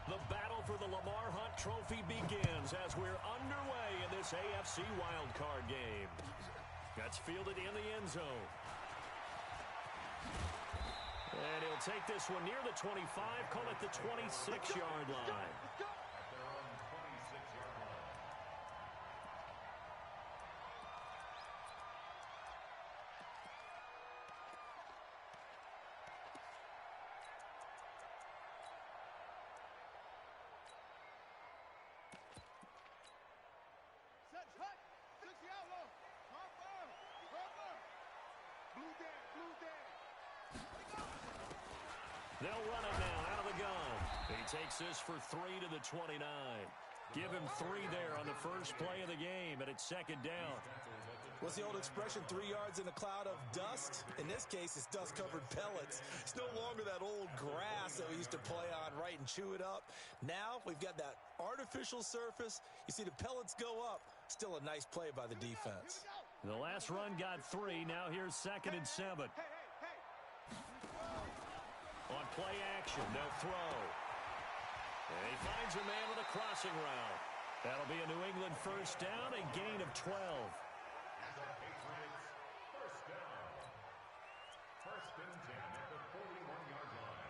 The battle for the Lamar Hunt Trophy begins as we're underway in this AFC wildcard game. That's fielded in the end zone. And he'll take this one near the 25, call it the 26-yard line. They'll run it now out of the gun. He takes this for 3 to the 29. Give him 3 there on the first play of the game, and it's second down. What's the old expression, 3 yards in a cloud of dust? In this case, it's dust-covered pellets. It's no longer that old grass that we used to play on, right, and chew it up. Now we've got that artificial surface. You see the pellets go up. Still a nice play by the defense. The last run got 3. Now here's 2nd and 7. On play action, they'll throw. And he finds a man with a crossing route. That'll be a New England first down, a gain of 12. First down. First and 10 at the 41-yard line.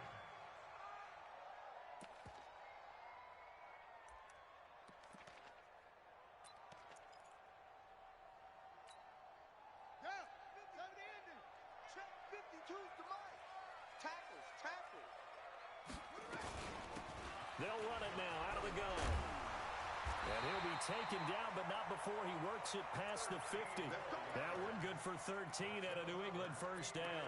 Yeah, 70 ending. Check 52's the mic. Tackles. They'll run it now out of the gun. And he'll be taken down, but not before he works it past the 50. That one good for 13 at a New England first down.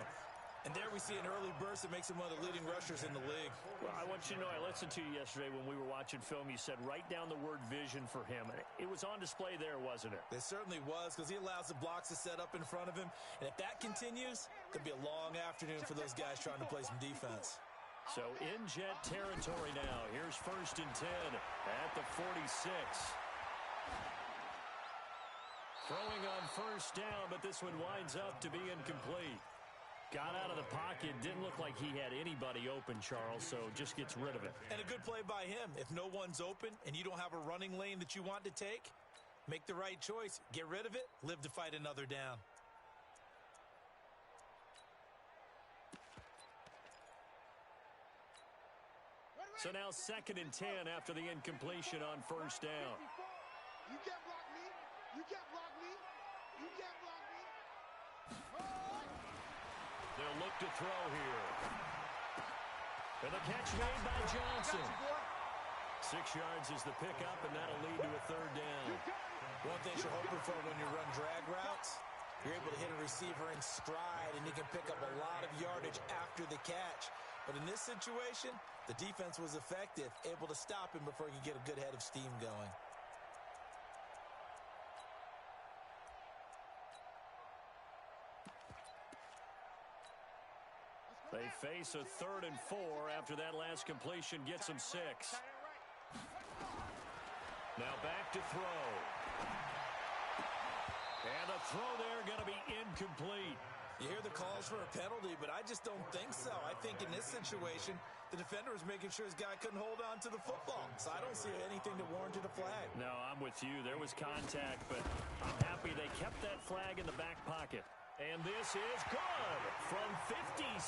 And there we see an early burst that makes him one of the leading rushers in the league. Well, I want you to know, I listened to you yesterday when we were watching film. You said write down the word vision for him. It was on display there, wasn't it? It certainly was, because he allows the blocks to set up in front of him. And if that continues, it could be a long afternoon for those guys trying to play some defense. So in jet territory now. Here's 1st and 10 at the 46. Throwing on first down, but this one winds up to be incomplete. Got out of the pocket. Didn't look like he had anybody open, Charles, so just gets rid of it. And a good play by him. If no one's open and you don't have a running lane that you want to take, make the right choice. Get rid of it. Live to fight another down. So now 2nd and 10 after the incompletion on first down. You can't block me. You can't block me. You can't block me. They'll look to throw here. And the catch made by Johnson. 6 yards is the pickup, and that'll lead to a 3rd down. One thing you're hoping for when you run drag routes, you're able to hit a receiver in stride, and you can pick up a lot of yardage after the catch. But in this situation, the defense was effective, able to stop him before he could get a good head of steam going. They face a 3rd and 4 after that last completion gets them 6. Now back to throw. And the throw there going to be incomplete. You hear the calls for a penalty, but I just don't think so. I think in this situation, the defender was making sure his guy couldn't hold on to the football. So I don't see anything that warranted a flag. No, I'm with you. There was contact, but I'm happy they kept that flag in the back pocket. And this is good from 57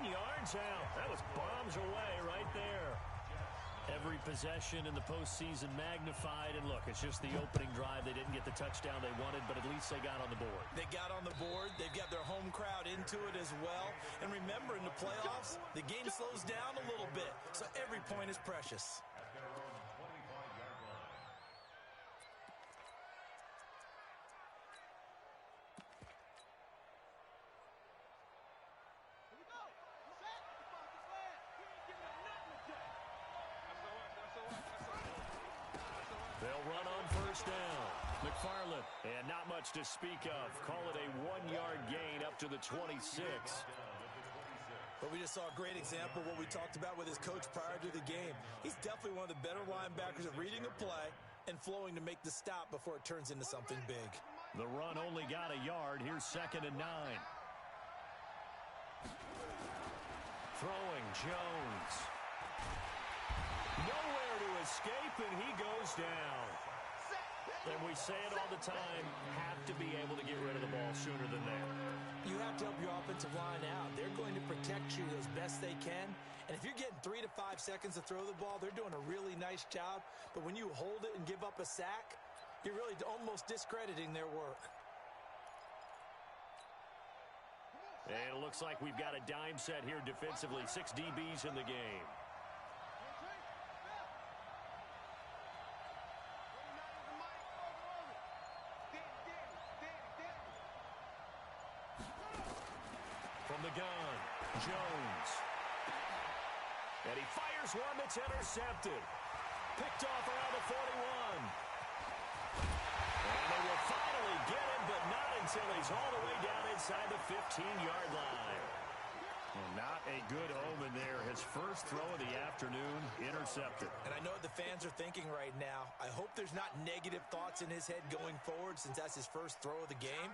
yards out. That was bombs away right there. Every possession in the postseason magnified. And look, it's just the opening drive. They didn't get the touchdown they wanted, but at least they got on the board. They got on the board. They've got their home crowd into it as well. And remember, in the playoffs, the game slows down a little bit. So every point is precious. They'll run on first down. McFarland, and not much to speak of. Call it a 1-yard gain up to the 26. But we just saw a great example of what we talked about with his coach prior to the game. He's definitely one of the better linebackers at reading a play and flowing to make the stop before it turns into something big. The run only got a yard. Here's 2nd and 9. Throwing Jones. Nowhere to escape, and he goes down. And we say it all the time, have to be able to get rid of the ball sooner than that. You have to help your offensive line out. They're going to protect you as best they can. And if you're getting 3 to 5 seconds to throw the ball, they're doing a really nice job. But when you hold it and give up a sack, you're really almost discrediting their work. And it looks like we've got a dime set here defensively. 6 DBs in the game. From the gun, Jones. And he fires one that's intercepted. Picked off around the 41. And they will finally get him, but not until he's all the way down inside the 15-yard line. Well, not a good omen there. His first throw of the afternoon, intercepted. And I know what the fans are thinking right now. I hope there's not negative thoughts in his head going forward since that's his first throw of the game.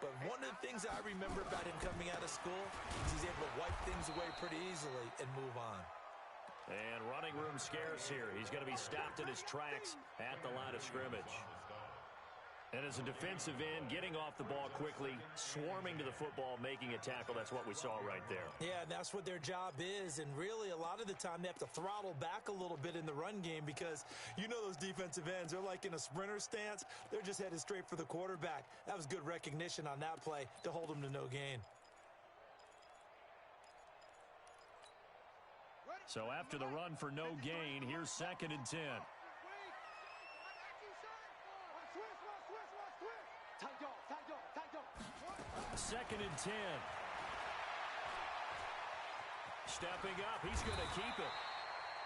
But one of the things I remember about him coming out of school is he's able to wipe things away pretty easily and move on. And running room scarce here. He's going to be stopped in his tracks at the line of scrimmage. And as a defensive end, getting off the ball quickly, swarming to the football, making a tackle, that's what we saw right there. Yeah, that's what their job is. And really, a lot of the time, they have to throttle back a little bit in the run game because you know those defensive ends, they're like in a sprinter stance. They're just headed straight for the quarterback. That was good recognition on that play to hold them to no gain. So after the run for no gain, here's 2nd and 10. Second and 10. Stepping up, he's going to keep it.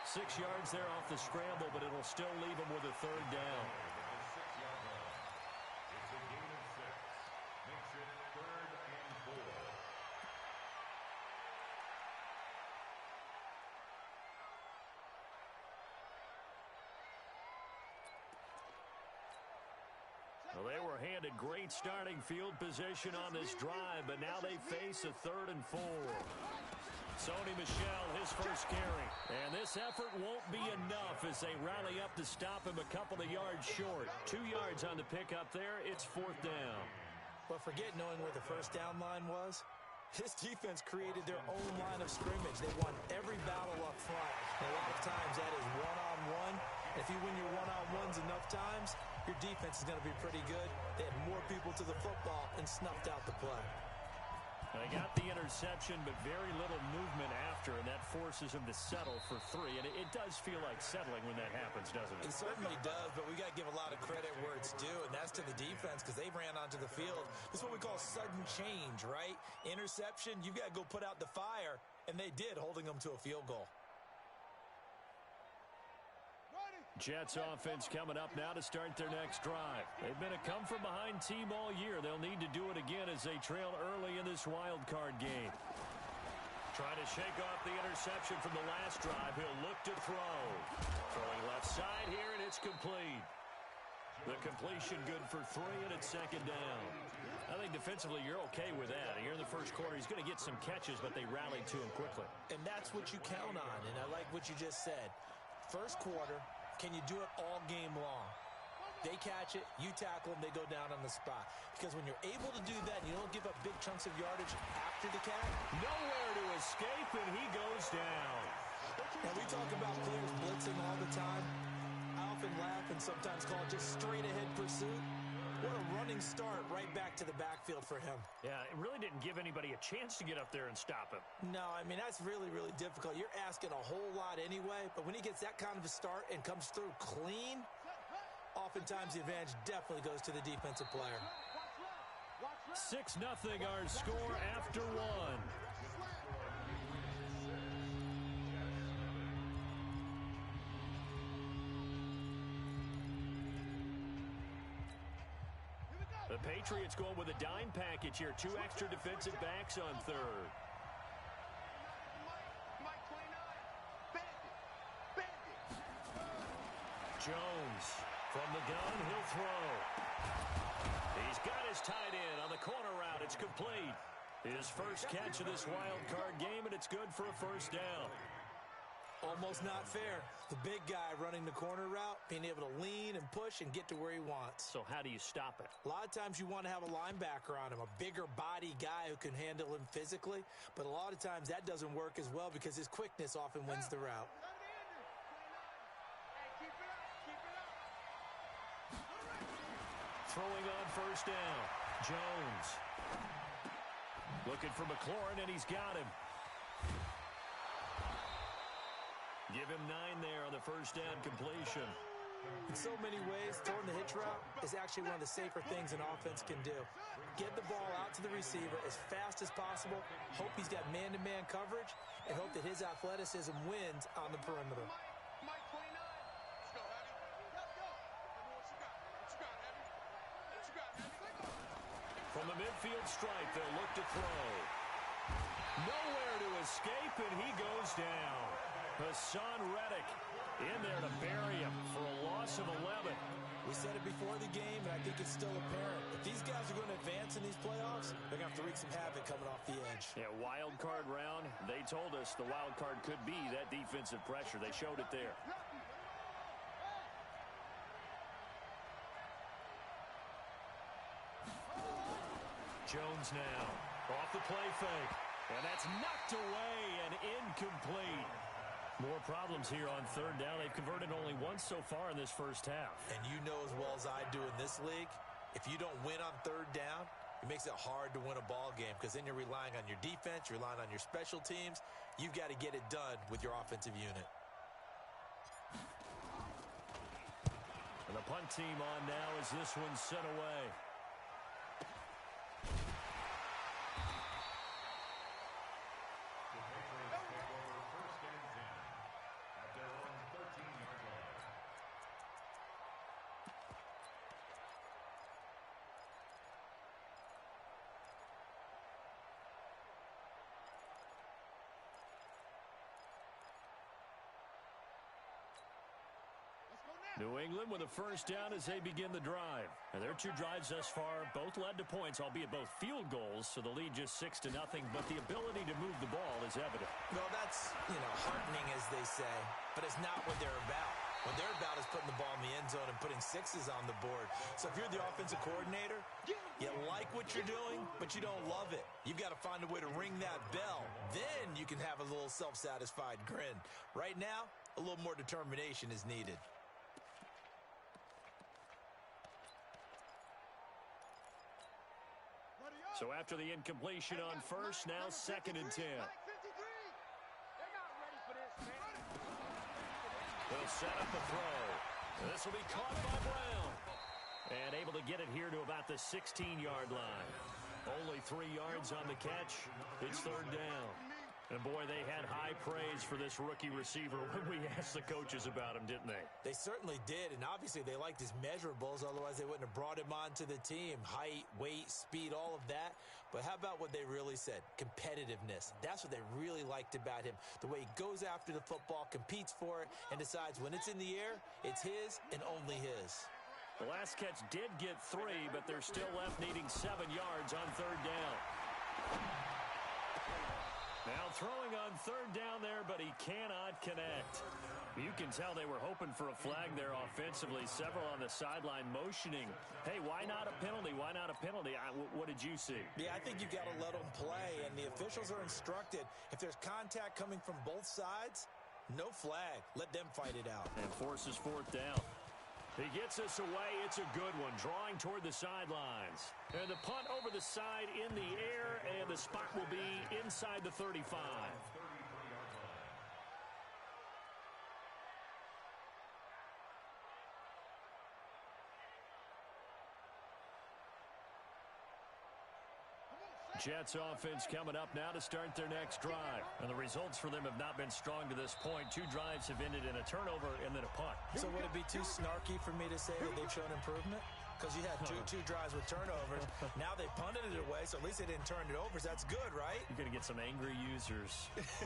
6 yards there off the scramble, but it'll still leave him with a 3rd down. It's a gain of 6. Makes it 3rd and 4. Well, they were handed great starting field position on this drive, but now they face a 3rd and 4. Sony Michel, his first carry. And this effort won't be enough as they rally up to stop him a couple of yards short. 2 yards on the pickup there. It's 4th down. But forget knowing where the first down line was. This defense created their own line of scrimmage. They won every battle up front. And a lot of times that is one-on-one. If you win your one-on-ones enough times, your defense is going to be pretty good. They had more people to the football and snuffed out the play. They got the interception, but very little movement after, and that forces him to settle for 3. And it does feel like settling when that happens, doesn't it? It certainly does, but we got to give a lot of credit where it's due, and that's to the defense because they ran onto the field. This is what we call sudden change, right? Interception, you got to go put out the fire, and they did, holding them to a field goal. Jets offense coming up now to start their next drive. They've been a come-from-behind team all year. They'll need to do it again as they trail early in this wild card game. Trying to shake off the interception from the last drive. He'll look to throw. Throwing left side here, and it's complete. The completion good for 3, and it's 2nd down. I think defensively you're okay with that. Here in the first quarter, he's going to get some catches, but they rallied to him quickly. And that's what you count on, and I like what you just said. First quarter, can you do it all game long? They catch it, you tackle them, they go down on the spot. Because when you're able to do that, and you don't give up big chunks of yardage after the catch. Nowhere to escape, and he goes down. Now, we talk about players blitzing all the time. I often laugh and sometimes call it just straight-ahead pursuit. What a running start right back to the backfield for him. Yeah, it really didn't give anybody a chance to get up there and stop him. No, I mean, that's really, really difficult. You're asking a whole lot anyway, but when he gets that kind of a start and comes through clean, oftentimes the advantage definitely goes to the defensive player. 6-0 our score after 1. The Patriots going with a dime package here. 2 extra defensive backs on 3rd. Jones from the gun, he'll throw. He's got his tight end on the corner route. It's complete. His first catch of this wild card game, and it's good for a 1st down. Almost not fair. The big guy running the corner route, being able to lean and push and get to where he wants. So how do you stop it? A lot of times you want to have a linebacker on him, a bigger body guy who can handle him physically. But a lot of times that doesn't work as well because his quickness often wins the route. Throwing on first down. Jones. Looking for McLaurin, and he's got him. Give him 9 there on the first down completion. In so many ways, throwing the hitch route is actually one of the safer things an offense can do. Get the ball out to the receiver as fast as possible, hope he's got man-to-man coverage, and hope that his athleticism wins on the perimeter. Mike 29. Let's go, Heavy. Let's go. What you got? What you got, Heavy? What you got, Heavy? From the midfield stripe, they'll look to throw. Nowhere to escape, and he goes down. Hassan Reddick in there to bury him for a loss of 11. We said it before the game, and I think it's still apparent. If these guys are going to advance in these playoffs, they're going to have to wreak some havoc coming off the edge. Yeah, wild card round. They told us the wild card could be that defensive pressure. They showed it there. Jones now off the play fake. And that's knocked away and incomplete. More problems here on third down. They've converted only once so far in this first half. And you know as well as I do in this league, if you don't win on third down, it makes it hard to win a ball game because then you're relying on your defense, you're relying on your special teams. You've got to get it done with your offensive unit. And the punt team on now as this one's sent away. New England with a first down as they begin the drive. And their 2 drives thus far both led to points, albeit both field goals, so the lead just 6-0, but the ability to move the ball is evident. Well, that's, heartening, as they say, but it's not what they're about. What they're about is putting the ball in the end zone and putting 6s on the board. So if you're the offensive coordinator, you like what you're doing, but you don't love it. You've got to find a way to ring that bell. Then you can have a little self-satisfied grin. Right now, a little more determination is needed. So after the incompletion on first, now 2nd and 10. They'll set up the throw. This will be caught by Brown. And able to get it here to about the 16-yard line. Only 3 yards on the catch. It's third down. And, boy, they had high praise for this rookie receiver when we asked the coaches about him, didn't they? They certainly did, and obviously they liked his measurables. Otherwise, they wouldn't have brought him onto the team. Height, weight, speed, all of that. But how about what they really said? Competitiveness. That's what they really liked about him. The way he goes after the football, competes for it, and decides when it's in the air, it's his and only his. The last catch did get 3, but they're still left needing 7 yards on third down. Now throwing on third down there, but he cannot connect. You can tell they were hoping for a flag there offensively. Several on the sideline motioning. Hey, why not a penalty? Why not a penalty? What did you see? Yeah, I think you've got to let them play, and the officials are instructed. If there's contact coming from both sides, no flag. Let them fight it out. And forces fourth down. He gets us away. It's a good one. Drawing toward the sidelines. And the punt over the side in the air, and the spot will be inside the 35. Jets offense coming up now to start their next drive. And the results for them have not been strong to this point. 2 drives have ended in a turnover and then a punt. So would it be too snarky for me to say that they've shown improvement? Because you had two drives with turnovers. Now they punted it away, so at least they didn't turn it over. So that's good, right? You're going to get some angry users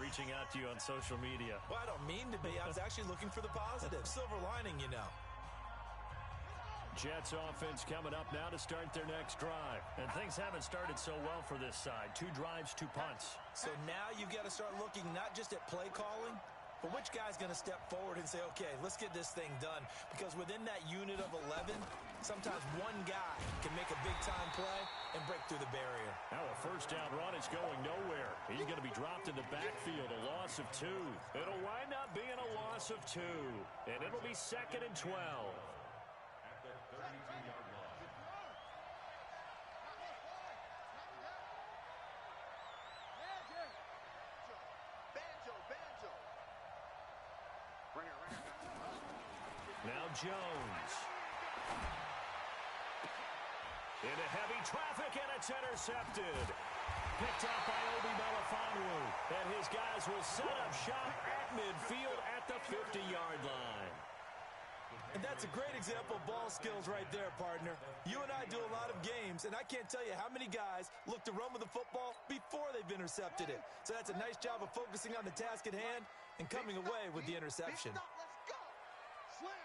reaching out to you on social media. Well, I don't mean to be. I was actually looking for the positive. Silver lining, Jets offense coming up now to start their next drive. And things haven't started so well for this side. 2 drives, 2 punts. So now you've got to start looking not just at play calling, But which guy's going to step forward and say, okay, let's get this thing done? Because within that unit of 11, sometimes one guy can make a big-time play and break through the barrier. Now a first down run is going nowhere. He's going to be dropped in the backfield, a loss of 2. It'll wind up being a loss of 2, and it'll be 2nd and 12. At the 32-yard line. Banjo. Now Jones. Into heavy traffic, and it's intercepted. Picked up by Obi Melifonwu. And his guys will set up shop at midfield at the 50-yard line. And that's a great example of ball skills right there, partner. You and I do a lot of games, and I can't tell you how many guys look to run with the football before they've intercepted it. So that's a nice job of focusing on the task at hand and coming away with the interception. Let's go. Slam.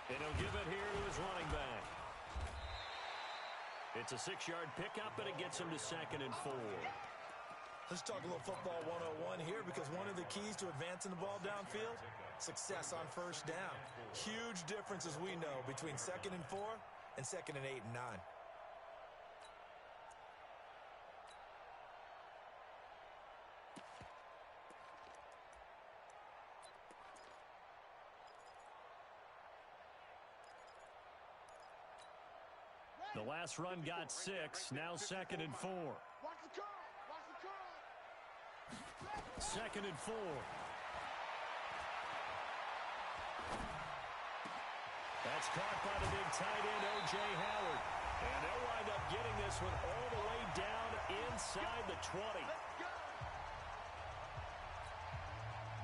And he'll give it here to his running back. It's a 6-yard pickup, and it gets him to 2nd and 4. Let's talk a little football 101 here, because one of the keys to advancing the ball downfield, success on first down. Huge difference, as we know, between 2nd and 4 and 2nd and 8 and 9. The last run got 6, now 2nd and 4. Watch the curl. 2nd and 4. That's caught by the big tight end, O.J. Howard. And they'll wind up getting this one all the way down inside the 20.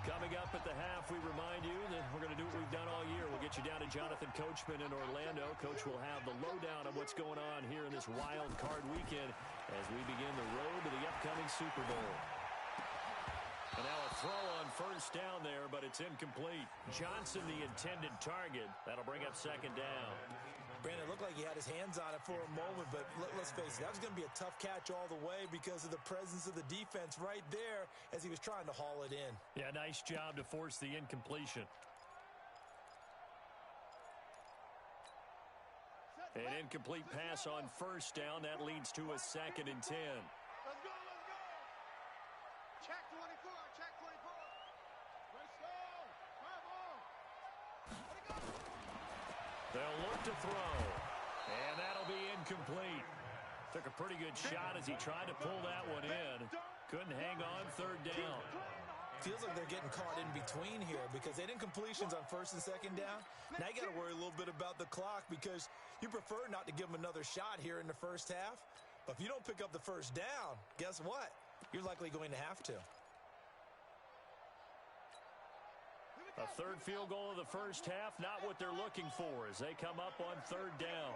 Coming up at the half, we remind you that we're going to do what we've done all year. We'll get you down to Jonathan Coachman in Orlando. Coach will have the lowdown of what's going on here in this wild card weekend as we begin the road to the upcoming Super Bowl. And now a throw on first down there, but it's incomplete. Johnson, the intended target. That'll bring up 2nd down. Brandon, it looked like he had his hands on it for a moment, but let's face it, that was going to be a tough catch all the way because of the presence of the defense right there as he was trying to haul it in. Yeah, nice job to force the incompletion. An incomplete pass on first down. That leads to a 2nd and 10. Let's go. Check 24. Let's go. Come on. Let it go. They'll look to throw, and that'll be incomplete. Took a pretty good shot as he tried to pull that one in. Couldn't hang on 3rd down. Feels like they're getting caught in between here because they had incompletions on 1st and 2nd down. Now you got to worry a little bit about the clock because you prefer not to give them another shot here in the first half. But if you don't pick up the first down, guess what? You're likely going to have to. A 3rd field goal of the first half, not what they're looking for as they come up on 3rd down.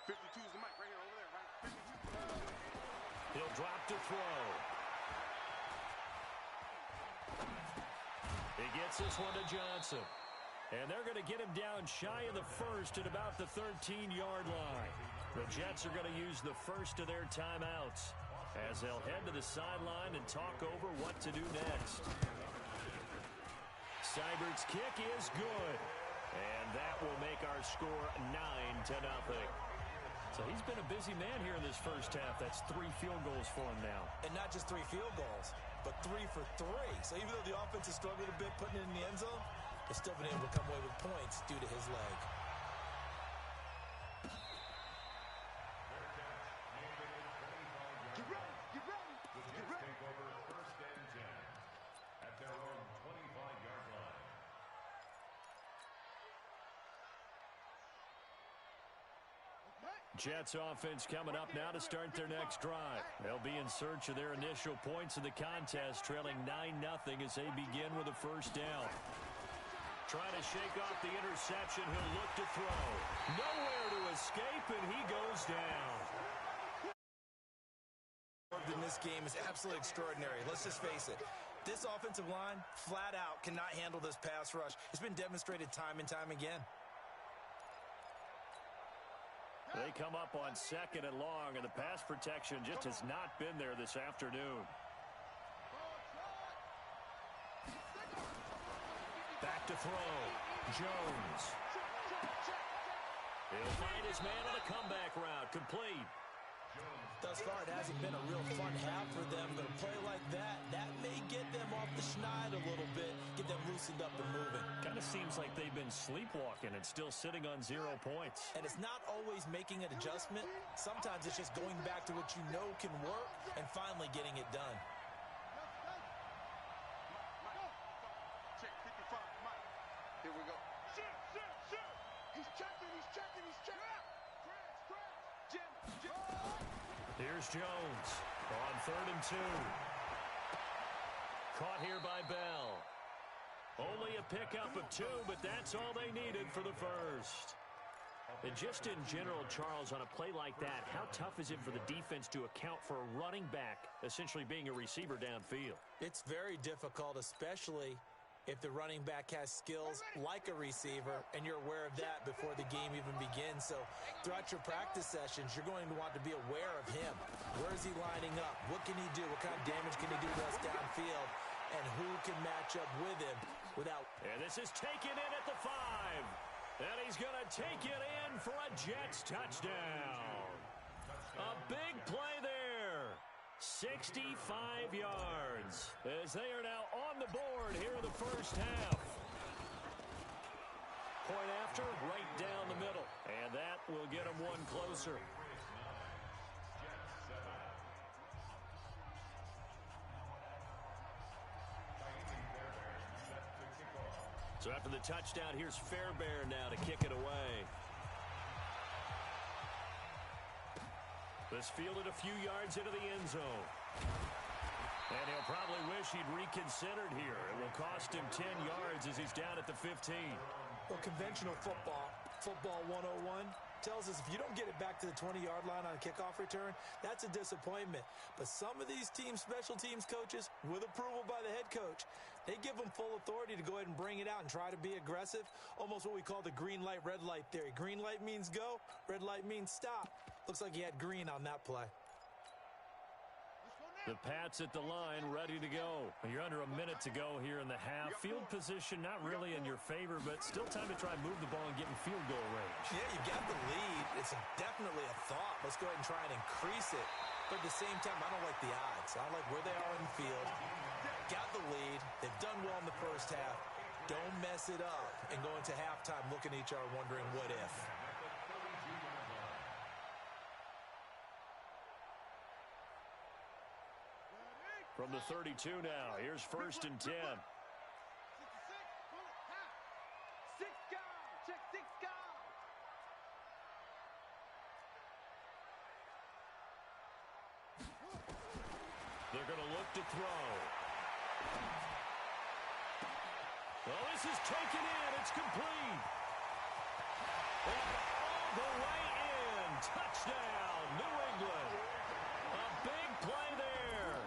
52 is the mic right here over there, right? 52. He'll drop to throw. He gets this one to Johnson. And they're going to get him down shy of the 1st at about the 13-yard line. The Jets are going to use the first of their timeouts as they'll head to the sideline and talk over what to do next. Seibert's kick is good, and that will make our score 9-0. So he's been a busy man here in this first half. That's 3 field goals for him now. And not just 3 field goals, but 3 for 3. So even though the offense has struggled a bit putting it in the end zone, they've still been able to come away with points due to his leg. Get ready. The Jets take over 1st and 10 at their own 25-yard line. Jets offense coming up now to start their next drive. They'll be in search of their initial points of the contest, trailing 9-0 as they begin with a first down. Trying to shake off the interception. He'll look to throw. Nowhere to escape, and he goes down. In this game is absolutely extraordinary. Let's just face it. This offensive line, flat out, cannot handle this pass rush. It's been demonstrated time and time again. They come up on 2nd and long, and the pass protection just has not been there this afternoon. Back to throw. Jones. He'll find his man on a comeback route. Complete. Thus far, it hasn't been a real fun half for them, but a play like that may get them off the schneid a little bit, get them loosened up and moving. Kind of seems like they've been sleepwalking and still sitting on 0 points. And it's not always making an adjustment. Sometimes it's just going back to what you know can work and finally getting it done. Check 55, Mike. Here we go. Shoot. He's checking. Jim. Here's Jones on 3rd and 2. Caught here by Bell. Only a pickup of 2, but that's all they needed for the first. And just in general, Charles, on a play like that, how tough is it for the defense to account for a running back essentially being a receiver downfield? It's very difficult, especially if the running back has skills like a receiver, and you're aware of that before the game even begins. So throughout your practice sessions, you're going to want to be aware of him. Where is he lining up? What can he do? What kind of damage can he do to us downfield? And who can match up with him without... And this is taken in at the 5. And he's going to take it in for a Jets touchdown. A big play there. 65 yards as they are now on the board here in the first half. Point after, right down the middle. And that will get them one closer. So after the touchdown, here's Fairbairn now to kick it away. This fielded a few yards into the end zone. And he'll probably wish he'd reconsidered here. It will cost him 10 yards as he's down at the 15. Well, conventional football 101, tells us if you don't get it back to the 20-yard line on a kickoff return, that's a disappointment. But some of these special teams coaches, with approval by the head coach, they give them full authority to go ahead and bring it out and try to be aggressive, almost what we call the green light, red light theory. Green light means go, red light means stop. Looks like he had green on that play. The Pats at the line, ready to go. You're under a minute to go here in the half. Field position not really in your favor, but still time to try and move the ball and get in field goal range. Yeah, you got the lead. It's definitely a thought. Let's go ahead and try and increase it. But at the same time, I don't like the odds. I don't like where they are in the field. Got the lead. They've done well in the first half. Don't mess it up and go into halftime looking at each other wondering what if. From the 32 now, here's 1st and 10. 6 guard, check 6 guard. They're going to look to throw. Well, this is taken in. It's complete. And all the way in. Touchdown, New England. A big play there.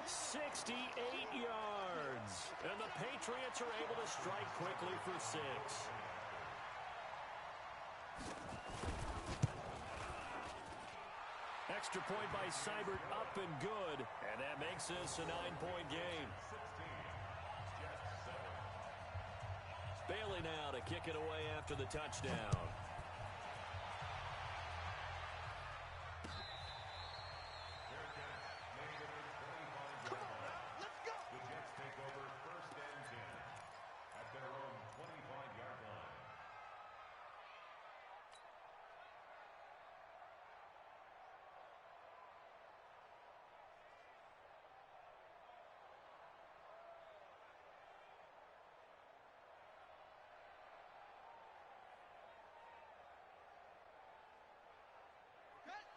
68 yards. And the Patriots are able to strike quickly for 6. Extra point by Seibert, up and good. And that makes this a 9-point game. Bailey now to kick it away after the touchdown.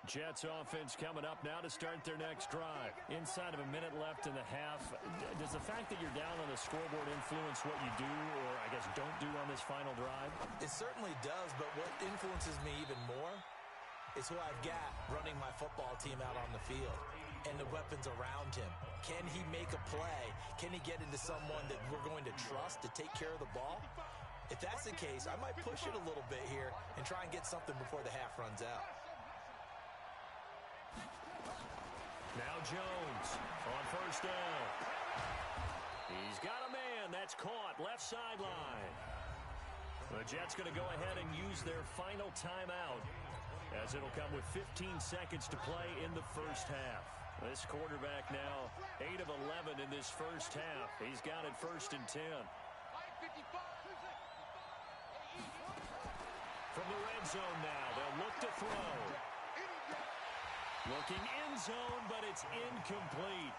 Jets offense coming up now to start their next drive. Inside of a minute left in the half, does the fact that you're down on the scoreboard influence what you do, or I guess don't do on this final drive? It certainly does, but what influences me even more is who I've got running my football team out on the field and the weapons around him. Can he make a play? Can he get into someone that we're going to trust to take care of the ball? If that's the case, I might push it a little bit here and try and get something before the half runs out. Jones on first down. He's got a man. That's caught left sideline. The Jets going to go ahead and use their final timeout, as it'll come with 15 seconds to play in the first half. This quarterback now 8 of 11 in this first half. He's got it 1st and 10. From the red zone now, they'll look to throw. Looking end zone, but it's incomplete.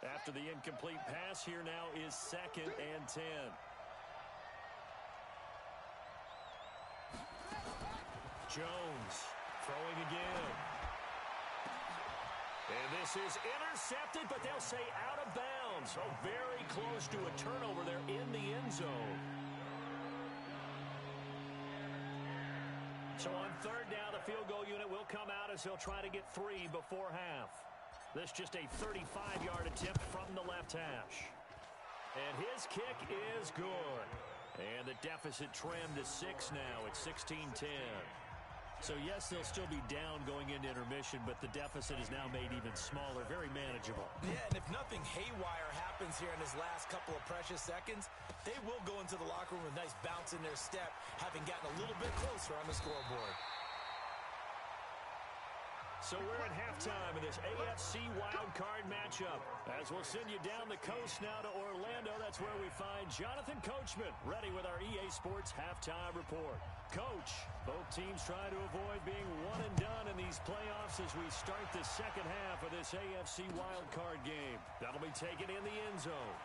After the incomplete pass, here now is 2nd and 10. Jones throwing again. And this is intercepted, but they'll say out of bounds. So very close to a turnover there in the end zone. So on 3rd down, the field goal unit will come out as they'll try to get 3 before half. This just a 35-yard attempt from the left hash. And his kick is good. And the deficit trimmed to 6 now at 16-10. So, yes, they'll still be down going into intermission, but the deficit is now made even smaller, very manageable. Yeah, and if nothing haywire happens here in his last couple of precious seconds, they will go into the locker room with a nice bounce in their step, having gotten a little bit closer on the scoreboard. So we're at halftime in this AFC wildcard matchup. As we'll send you down the coast now to Orlando, that's where we find Jonathan Coachman, ready with our EA Sports Halftime Report. Coach, both teams try to avoid being one and done in these playoffs as we start the second half of this AFC wildcard game. That'll be taken in the end zone.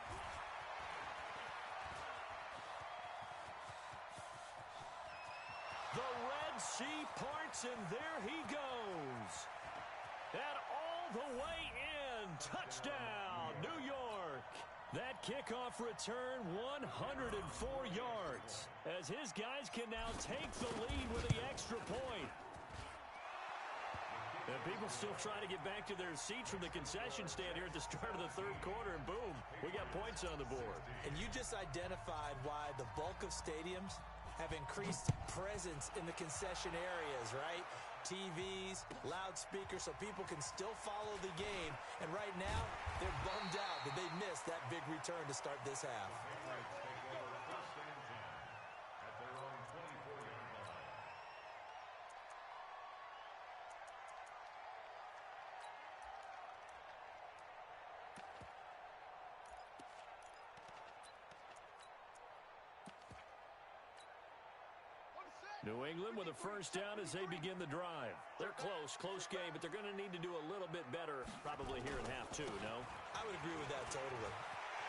The Red Sea parts, and there he goes. And all the way in. Touchdown, New York. That kickoff return, 104 yards, as his guys can now take the lead with the extra point. And people still trying to get back to their seats from the concession stand here at the start of the 3rd quarter, and boom, we got points on the board. And you just identified why the bulk of stadiums have increased presence in the concession areas, right? TVs, loudspeakers, so people can still follow the game. And right now, they're bummed out that they missed that big return to start this half. New England with a first down as they begin the drive. They're close game, but they're going to need to do a little bit better probably here in half 2, no? I would agree with that totally.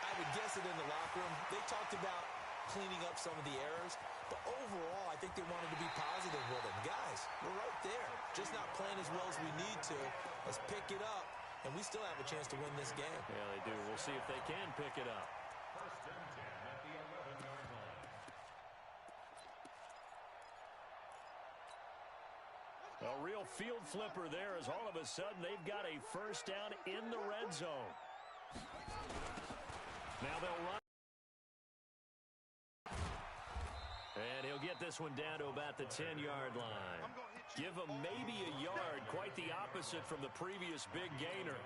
I would guess it in the locker room. They talked about cleaning up some of the errors, but overall, I think they wanted to be positive with them. Guys, we're right there. Just not playing as well as we need to. Let's pick it up, and we still have a chance to win this game. Yeah, they do. We'll see if they can pick it up. First and 10 at the 11-yard line. A real field flipper there as all of a sudden they've got a first down in the red zone. Now they'll run. And he'll get this one down to about the 10-yard line. Give him maybe a yard, quite the opposite from the previous big gainer.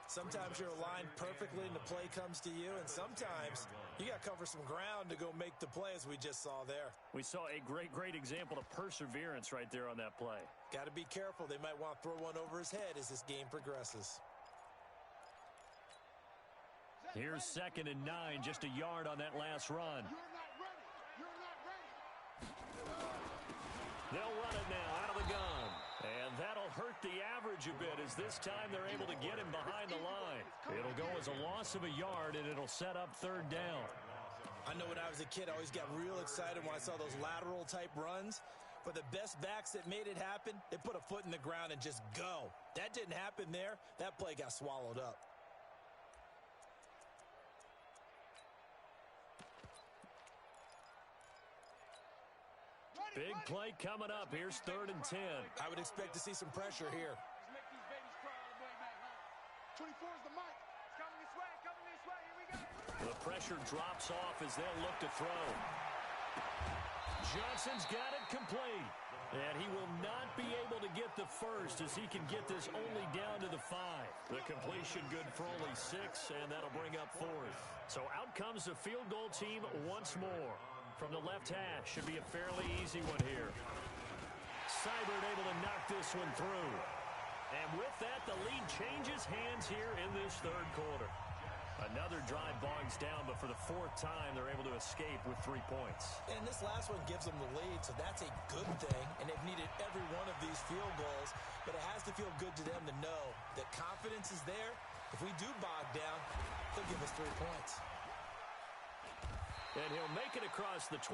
Sometimes you're aligned perfectly and the play comes to you, and sometimes you got to cover some ground to go make the play, as we just saw there. We saw a great example of perseverance right there on that play. Got to be careful. They might want to throw one over his head as this game progresses. Here's 2nd and 9, just a yard on that last run. They'll run it now out of the gun. And that'll hurt the average a bit as this time they're able to get him behind the line. It'll go as a loss of a yard, and it'll set up 3rd down. I know when I was a kid, I always got real excited when I saw those lateral-type runs. But the best backs that made it happen, they put a foot in the ground and just go. That didn't happen there. That play got swallowed up. Big play coming up. Here's 3rd and 10. I would expect to see some pressure here. Let's make these babies cry all the way back, huh? 24 is the mic. It's coming this way, coming this way. Here we go. The pressure pressure drops off as they'll look to throw. Johnson's got it complete. And he will not be able to get the first as he can get this only down to the 5. The completion good for only 6, and that'll bring up 4th. So out comes the field goal team once more. From the left hash, should be a fairly easy one here. Seibert able to knock this one through. And with that, the lead changes hands here in this third quarter. Another drive bogs down, but for the 4th time, they're able to escape with 3 points. And this last one gives them the lead, so that's a good thing. And they've needed every one of these field goals, but it has to feel good to them to know that confidence is there. If we do bog down, they'll give us 3 points. And he'll make it across the 20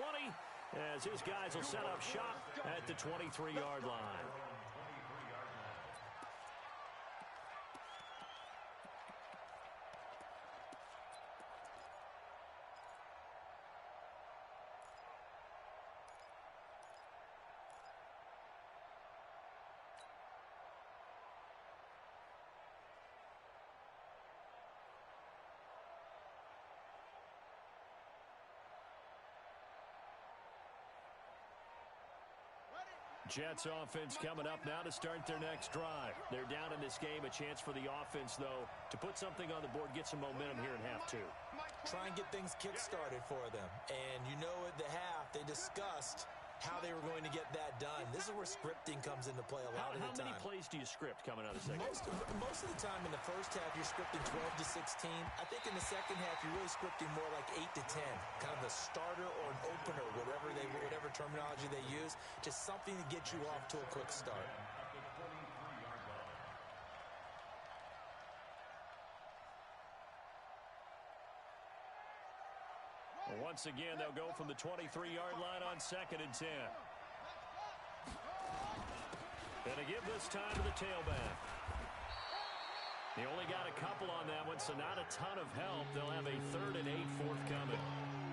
as his guys will set up shop at the 23-yard line. Jets offense coming up now to start their next drive. They're down in this game. A chance for the offense, though, to put something on the board, get some momentum here in half 2. Try and get things kick-started for them. And you know at the half, they discussed how they were going to get that done. This is where scripting comes into play a lot of the time. How many plays do you script coming out of the second? Most of the time in the first half, you're scripting 12 to 16. I think in the second half, you're really scripting more like 8 to 10. Kind of a starter or an opener, whatever terminology they use. Just something to get you off to a quick start. Once again, they'll go from the 23-yard line on 2nd and 10. Gonna give this time to the tailback. He only got a couple on that one, so not a ton of help. They'll have a 3rd and 8 forthcoming.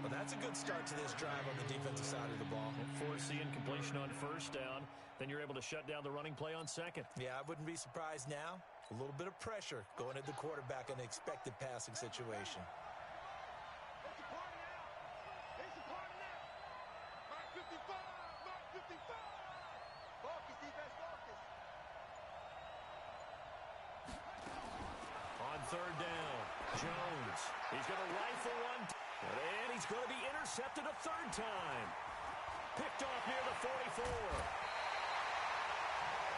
Well, that's a good start to this drive on the defensive side of the ball. Force the incompletion on 1st down. Then you're able to shut down the running play on 2nd. Yeah, I wouldn't be surprised now. A little bit of pressure going at the quarterback in an expected passing situation. On 3rd down, Jones. He's going to rifle one, and he's going to be intercepted a 3rd time. Picked off near the 44.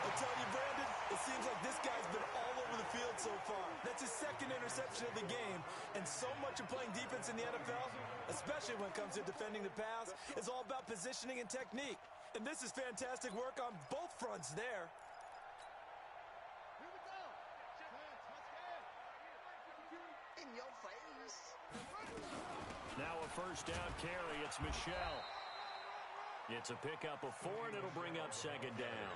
I'll tell you, Brandon, it seems like this guy's been all over the field so far. That's his 2nd interception of the game, and so much of playing defense in the NFL, especially when it comes to defending the pass, is all about positioning and technique. And this is fantastic work on both fronts there. In your face. Now a 1st down carry. It's Michelle. It's a pickup of 4, and it'll bring up 2nd down.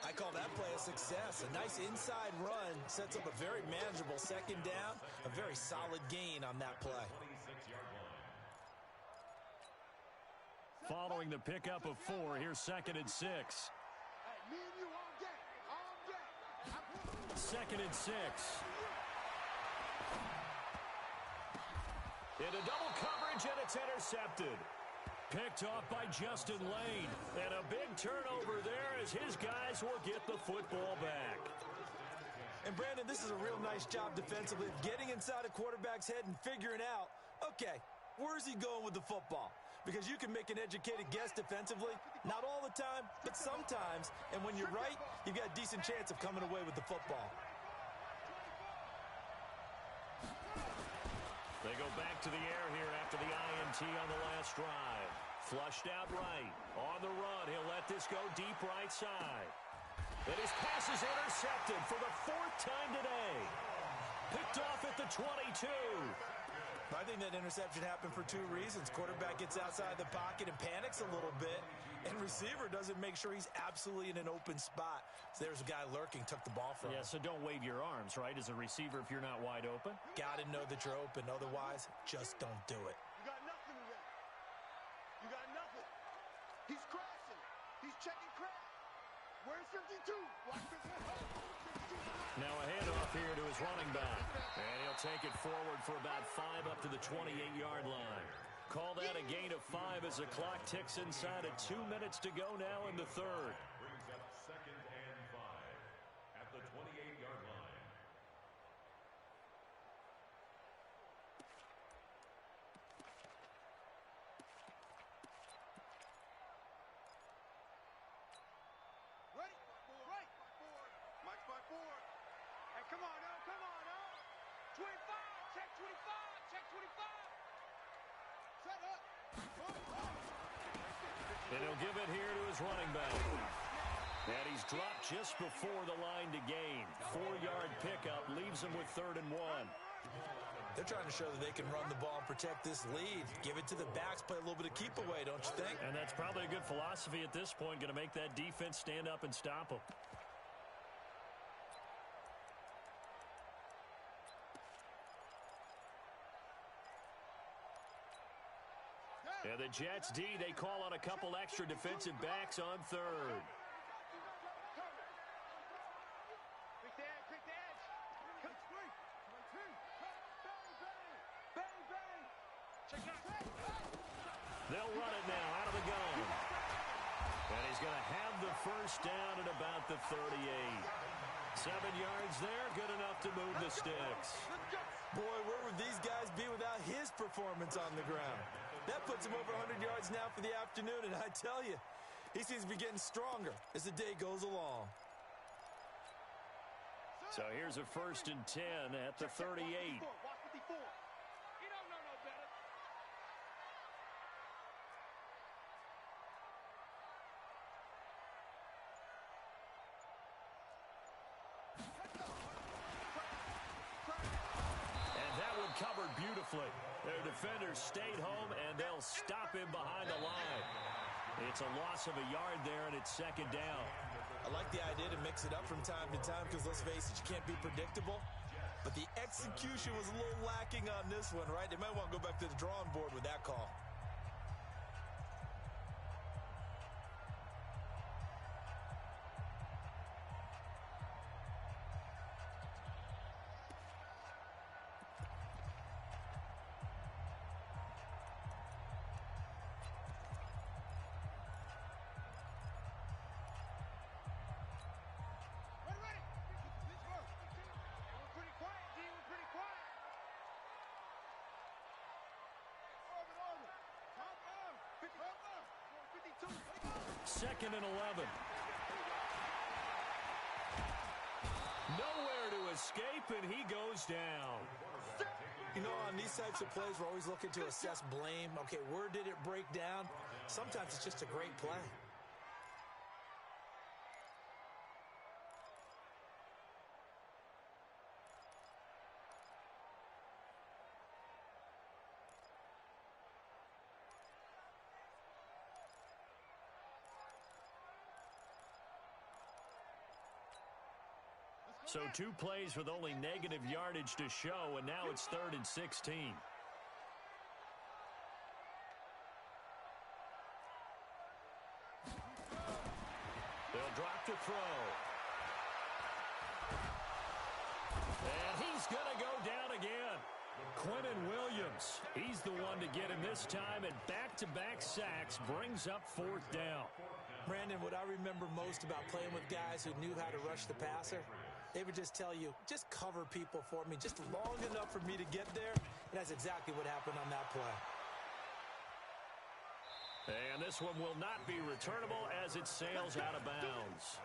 I call that play a success. A nice inside run sets up a very manageable 2nd down. A very solid gain on that play. Following the pickup of 4, here's 2nd and 6. 2nd and 6. Into double coverage, and it's intercepted. Picked off by Justin Lane. And a big turnover there as his guys will get the football back. And Brandon, this is a real nice job defensively, getting inside a quarterback's head and figuring out, okay, where's he going with the football? Because you can make an educated guess defensively, not all the time, but sometimes. And when you're right, you've got a decent chance of coming away with the football. They go back to the air here after the INT on the last drive. Flushed out right. On the run, he'll let this go deep right side. And his pass is intercepted for the 4th time today. Picked off at the 22. I think that interception happened for 2 reasons. Quarterback gets outside the pocket and panics a little bit, and receiver doesn't make sure he's absolutely in an open spot. So there's a guy lurking, took the ball from him. Yeah, so don't wave your arms, right, as a receiver if you're not wide open? Got to know that you're open. Otherwise, just don't do it. You got nothing today. You got nothing. He's crashing. He's checking crash. Where's 52? Watch this. Now a handoff here to his running back. And he'll take it forward for about 5 up to the 28-yard line. Call that a gain of 5 as the clock ticks inside of 2 minutes to go now in the third. Brings up 2nd and 5 at the 28-yard line. Ready? Right. Mike's by 4. Hey, come on, oh, come on, oh. 25. Check 25. Check 25. Set up. And he'll give it here to his running back. And he's dropped just before the line to gain. 4-yard pickup leaves him with 3rd and 1. They're trying to show that they can run the ball and protect this lead. Give it to the backs, play a little bit of keep away, don't you think? And that's probably a good philosophy at this point, going to make that defense stand up and stop them. And the Jets D, they call on a couple extra defensive backs on 3rd. Quick the edge. Cut 3. 2. Bang, bang. Check out. They'll run it now out of the gun. And he's going to have the first down at about the 38. 7 yards there, good enough to move the sticks. Boy, where would these guys be without his performance on the ground? That puts him over 100 yards now for the afternoon, and I tell you, he seems to be getting stronger as the day goes along. So here's a 1st and 10 at the 38. Watch 54. You don't know no better. And that one covered beautifully. Their defenders stayed home, and they'll stop him behind the line. It's a loss of a yard there, and it's 2nd down. I like the idea to mix it up from time to time because, let's face it, you can't be predictable. But the execution was a little lacking on this one, right? They might want to go back to the drawing board with that call. Second and 11. Nowhere to escape, and he goes down. You know, on these types of plays, we're always looking to assess blame. Okay, where did it break down? Sometimes it's just a great play. So 2 plays with only negative yardage to show, and now it's 3rd and 16. They'll drop to throw. And he's going to go down again. Quentin Williams, he's the one to get him this time, and back-to-back sacks brings up 4th down. Brandon, what I remember most about playing with guys who knew how to rush the passer, they would just tell you, just cover people for me, just long enough for me to get there. And that's exactly what happened on that play. And this one will not be returnable as it sails out of bounds.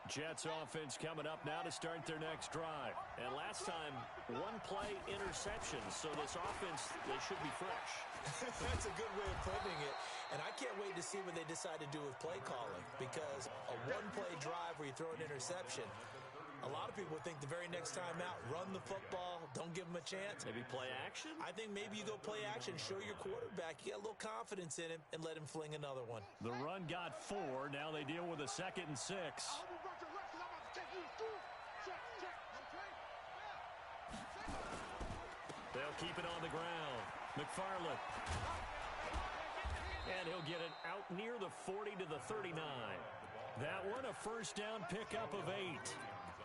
Jets offense coming up now to start their next drive. And last time, 1 play interception. So this offense, they should be fresh. That's a good way of putting it. And I can't wait to see what they decide to do with play calling. Because a 1-play drive where you throw an interception, a lot of people think the very next time out, run the football, don't give them a chance. Maybe play action? I think maybe you go play action, show your quarterback, you got a little confidence in him, and let him fling another one. The run got 4. Now they deal with a 2nd and 6. I'll be rushing, They'll keep it on the ground. McFarland. And he'll get it out near the 40 to the 39. That one, a first down pickup of 8.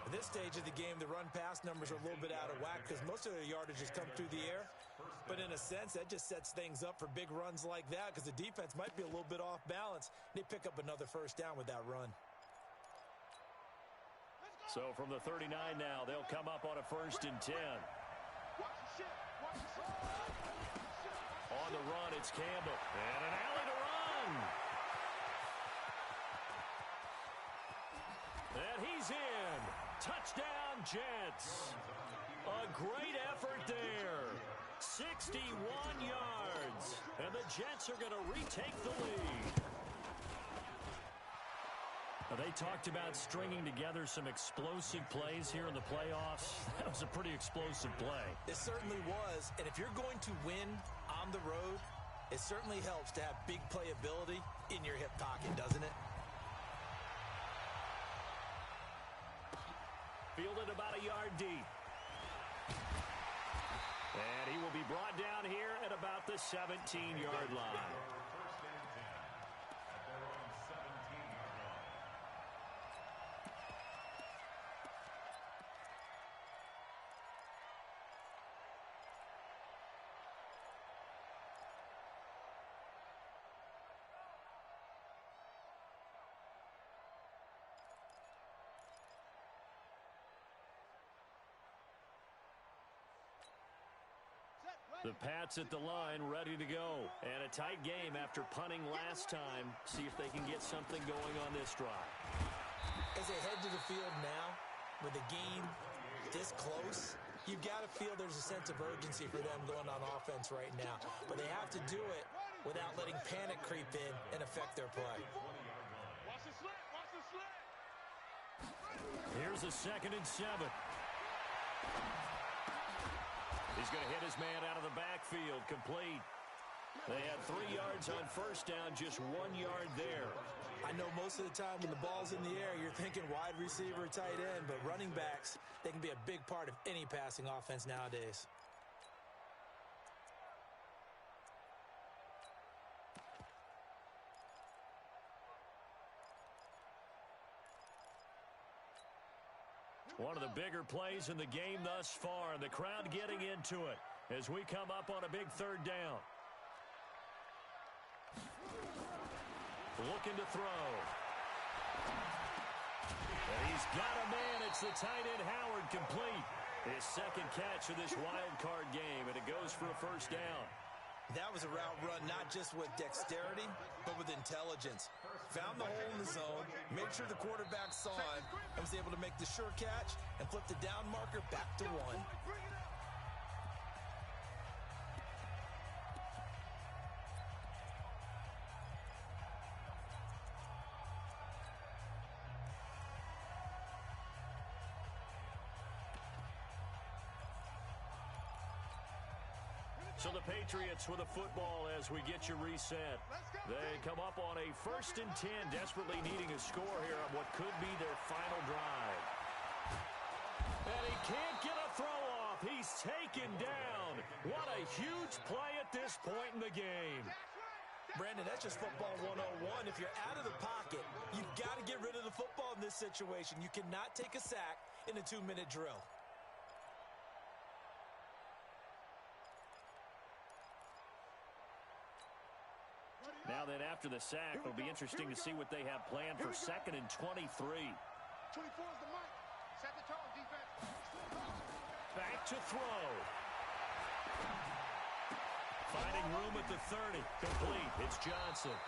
At this stage of the game, the run-pass numbers are a little bit out of whack because most of their yardage has come through the air. But in a sense, that just sets things up for big runs like that because the defense might be a little bit off balance. They pick up another first down with that run. So from the 39 now, they'll come up on a 1st and 10. On the run, it's Campbell. And an alley to run. And he's in. Touchdown, Jets. A great effort there. 61 yards. And the Jets are going to retake the lead. They talked about stringing together some explosive plays here in the playoffs. That was a pretty explosive play. It certainly was. And if you're going to win on the road, it certainly helps to have big playability in your hip pocket, doesn't it? Fielded about a yard deep. And he will be brought down here at about the 17-yard line. The Pats at the line, ready to go. And a tight game after punting last time. See if they can get something going on this drive. As they head to the field now, with the game this close, you've got to feel there's a sense of urgency for them going on offense right now. But they have to do it without letting panic creep in and affect their play. Watch the slant, watch the slant. Here's a 2nd and 7. He's going to hit his man out of the backfield, complete. They had 3 yards on first down, just 1 yard there. I know most of the time when the ball's in the air, you're thinking wide receiver, tight end, but running backs, they can be a big part of any passing offense nowadays. One of the bigger plays in the game thus far, and the crowd getting into it as we come up on a big 3rd down. Looking to throw. And he's got a man. It's the tight end Howard, complete. His 2nd catch of this wild card game, and it goes for a first down. That was a route run not just with dexterity, but with intelligence. Found the hole in the zone, made sure the quarterback saw him, and was able to make the sure catch and flip the down marker back to 1. So the Patriots with a football as we get you reset. They come up on a 1st and 10, desperately needing a score here on what could be their final drive. And he can't get a throw off. He's taken down. What a huge play at this point in the game. Brandon, that's just football 101. If you're out of the pocket, you've got to get rid of the football in this situation. You cannot take a sack in a 2-minute drill. Now then, after the sack, it'll be interesting to see what they have planned for 2nd and 23. 24 is the mic. Set the tone, defense. Back to throw. Finding room at the 30. Complete. It's Johnson.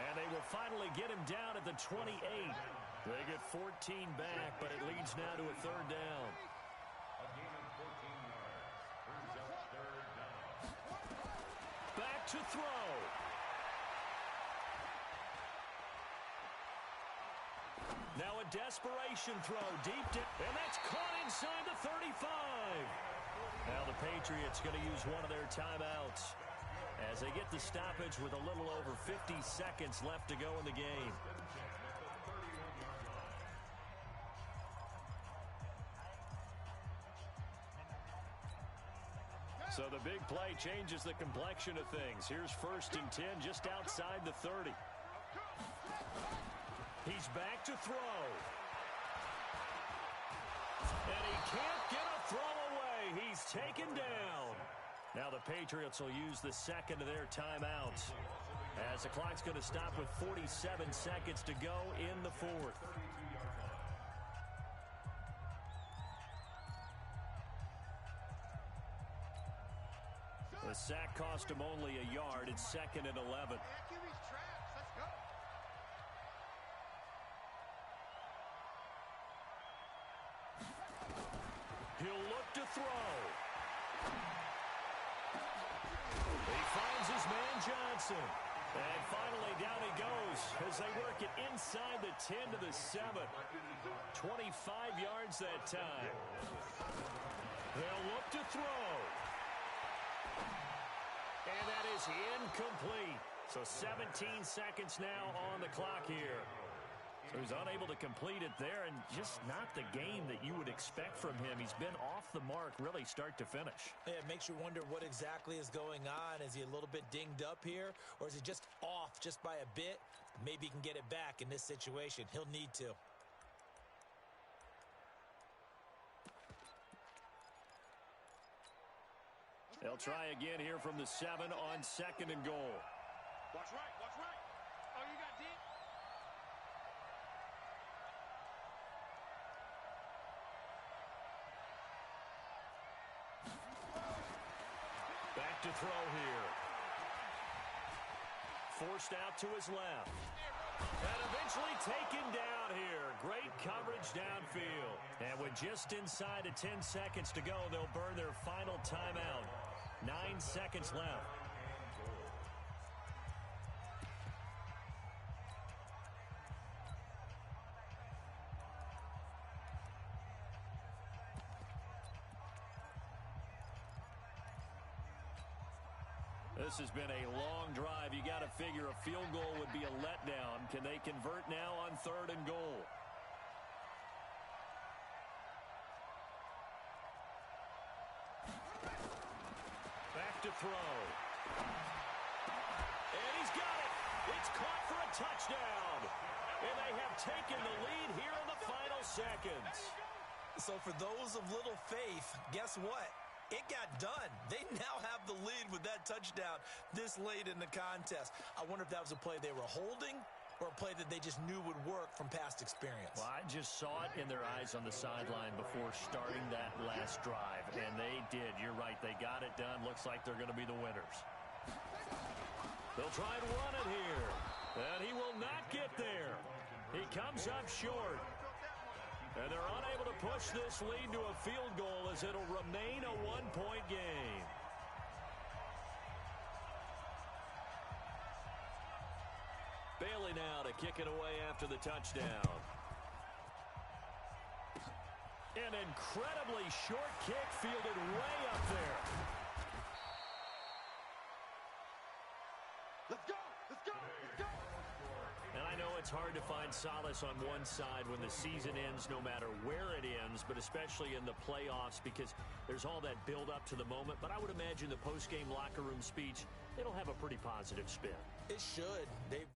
And they will finally get him down at the 28. They get 14 back, but it leads now to a 3rd down. A gain of 14 yards. Brings up 3rd down. Back to throw. Now a desperation throw deep down, and that's caught inside the 35. Now the Patriots going to use one of their timeouts as they get the stoppage with a little over 50 seconds left to go in the game. So the big play changes the complexion of things. Here's 1st and 10 just outside the 30. He's back to throw. And he can't get a throw away. He's taken down. Now the Patriots will use the second of their timeouts, as the clock's going to stop with 47 seconds to go in the 4th. The sack cost him only a yard. It's 2nd and 11. QB's traps. Let's go. He'll look to throw. He finds his man Johnson. And finally down he goes as they work it inside the 10 to the 7. 25 yards that time. They'll look to throw. And that is incomplete. So 17 seconds now on the clock here. So he's unable to complete it there, and just not the game that you would expect from him. He's been off the mark really start to finish. Yeah, it makes you wonder what exactly is going on. Is he a little bit dinged up here, or is he just off just by a bit? Maybe he can get it back in this situation. He'll need to. They'll try again here from the 7 on 2nd and goal. Watch right. Watch right. Oh, you got deep. Back to throw here. Forced out to his left. And eventually taken down here. Great coverage downfield. And with just inside of 10 seconds to go, they'll burn their final timeout. 9 seconds left. This has been a long drive. You got to figure a field goal would be a letdown. Can they convert now on 3rd and goal? Back to throw. And he's got it. It's caught for a touchdown. And they have taken the lead here in the final seconds. So for those of little faith, guess what? It got done. They now have the lead with that touchdown this late in the contest. I wonder if that was a play they were holding or a play that they just knew would work from past experience. Well, I just saw it in their eyes on the sideline before starting that last drive, and they did. You're right. They got it done. Looks like they're going to be the winners. They'll try and run it here, and he will not get there. He comes up short. And they're unable to push this lead to a field goal as it'll remain a one-point game. Bailey now to kick it away after the touchdown. An incredibly short kick fielded way up there. Let's go. Let's go. Let's go. And I know it's hard to find solace on one side when the season ends, no matter where it ends, but especially in the playoffs, because there's all that build up to the moment. But I would imagine the post-game locker room speech, it'll have a pretty positive spin. It should. They've